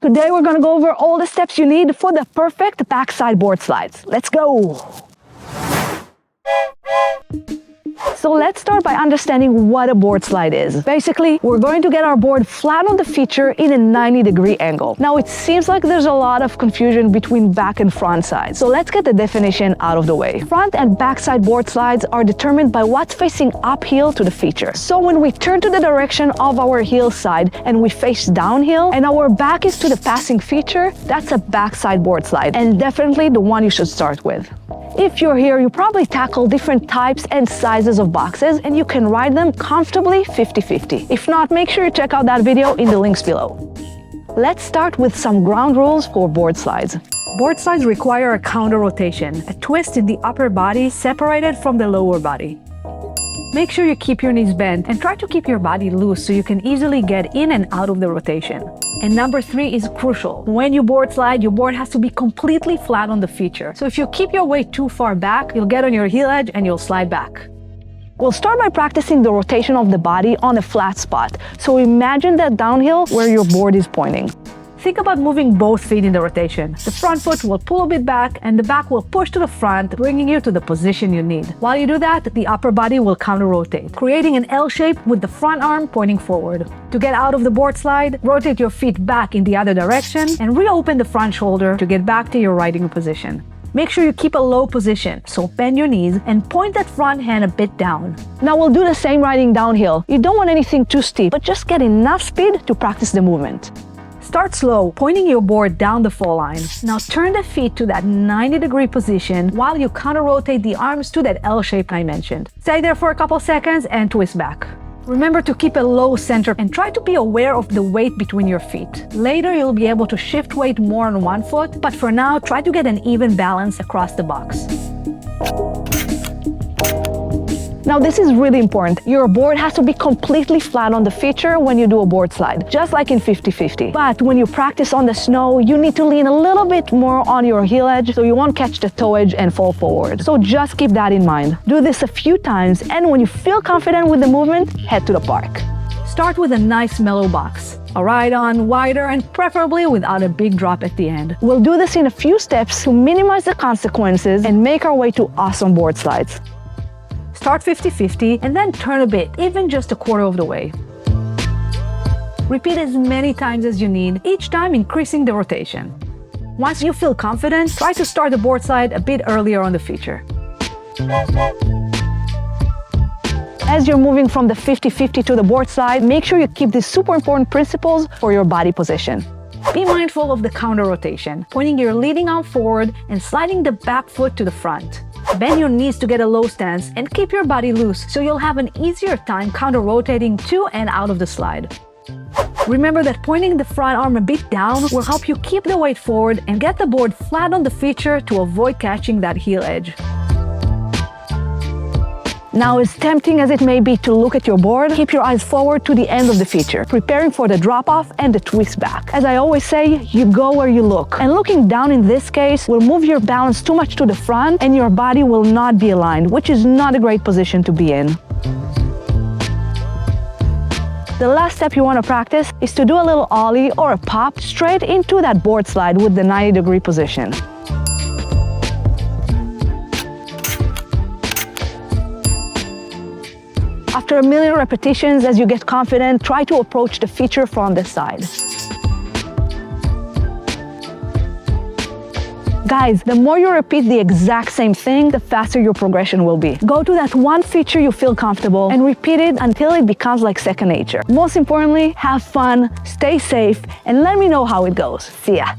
Today we're gonna go over all the steps you need for the perfect backside board slides. Let's go! So let's start by understanding what a board slide is. Basically, we're going to get our board flat on the feature in a 90-degree angle. Now, it seems like there's a lot of confusion between back and front sides. So let's get the definition out of the way. Front and backside board slides are determined by what's facing uphill to the feature. So when we turn to the direction of our heel side and we face downhill and our back is to the passing feature, that's a backside board slide, and definitely the one you should start with. If you're here, you probably tackle different types and sizes of boxes, and you can ride them comfortably 50-50. If not, make sure you check out that video in the links below. Let's start with some ground rules for board slides. Board slides require a counter rotation, a twist in the upper body separated from the lower body. Make sure you keep your knees bent and try to keep your body loose so you can easily get in and out of the rotation. And number 3 is crucial. When you board slide, your board has to be completely flat on the feature. So if you keep your weight too far back, you'll get on your heel edge and you'll slide back. We'll start by practicing the rotation of the body on a flat spot. So imagine that downhill where your board is pointing. Think about moving both feet in the rotation. The front foot will pull a bit back and the back will push to the front, bringing you to the position you need. While you do that, the upper body will counter-rotate, creating an L shape with the front arm pointing forward. To get out of the board slide, rotate your feet back in the other direction and reopen the front shoulder to get back to your riding position. Make sure you keep a low position, so bend your knees and point that front hand a bit down. Now we'll do the same riding downhill. You don't want anything too steep, but just get enough speed to practice the movement. Start slow, pointing your board down the fall line. Now turn the feet to that 90-degree position while you counter-rotate the arms to that L shape I mentioned. Stay there for a couple seconds and twist back. Remember to keep a low center and try to be aware of the weight between your feet. Later, you'll be able to shift weight more on one foot, but for now, try to get an even balance across the box. Now this is really important. Your board has to be completely flat on the feature when you do a board slide, just like in 50-50. But when you practice on the snow, you need to lean a little bit more on your heel edge so you won't catch the toe edge and fall forward. So just keep that in mind. Do this a few times, and when you feel confident with the movement, head to the park. Start with a nice mellow box. A ride-on, wider, and preferably without a big drop at the end. We'll do this in a few steps to minimize the consequences and make our way to awesome board slides. Start 50-50 and then turn a bit, even just a quarter of the way. Repeat as many times as you need, each time increasing the rotation. Once you feel confident, try to start the board slide a bit earlier on the feature. As you're moving from the 50-50 to the board slide, make sure you keep these super important principles for your body position. Be mindful of the counter rotation, pointing your leading arm forward and sliding the back foot to the front. Bend your knees to get a low stance and keep your body loose so you'll have an easier time counter-rotating to and out of the slide. Remember that pointing the front arm a bit down will help you keep the weight forward and get the board flat on the feature to avoid catching that heel edge. Now, as tempting as it may be to look at your board, keep your eyes forward to the end of the feature, preparing for the drop-off and the twist back. As I always say, you go where you look. And looking down in this case will move your balance too much to the front and your body will not be aligned, which is not a great position to be in. The last step you want to practice is to do a little ollie or a pop straight into that board slide with the 90-degree position. After a million repetitions, as you get confident, try to approach the feature from the side. Guys, the more you repeat the exact same thing, the faster your progression will be. Go to that one feature you feel comfortable and repeat it until it becomes like second nature. Most importantly, have fun, stay safe, and let me know how it goes. See ya!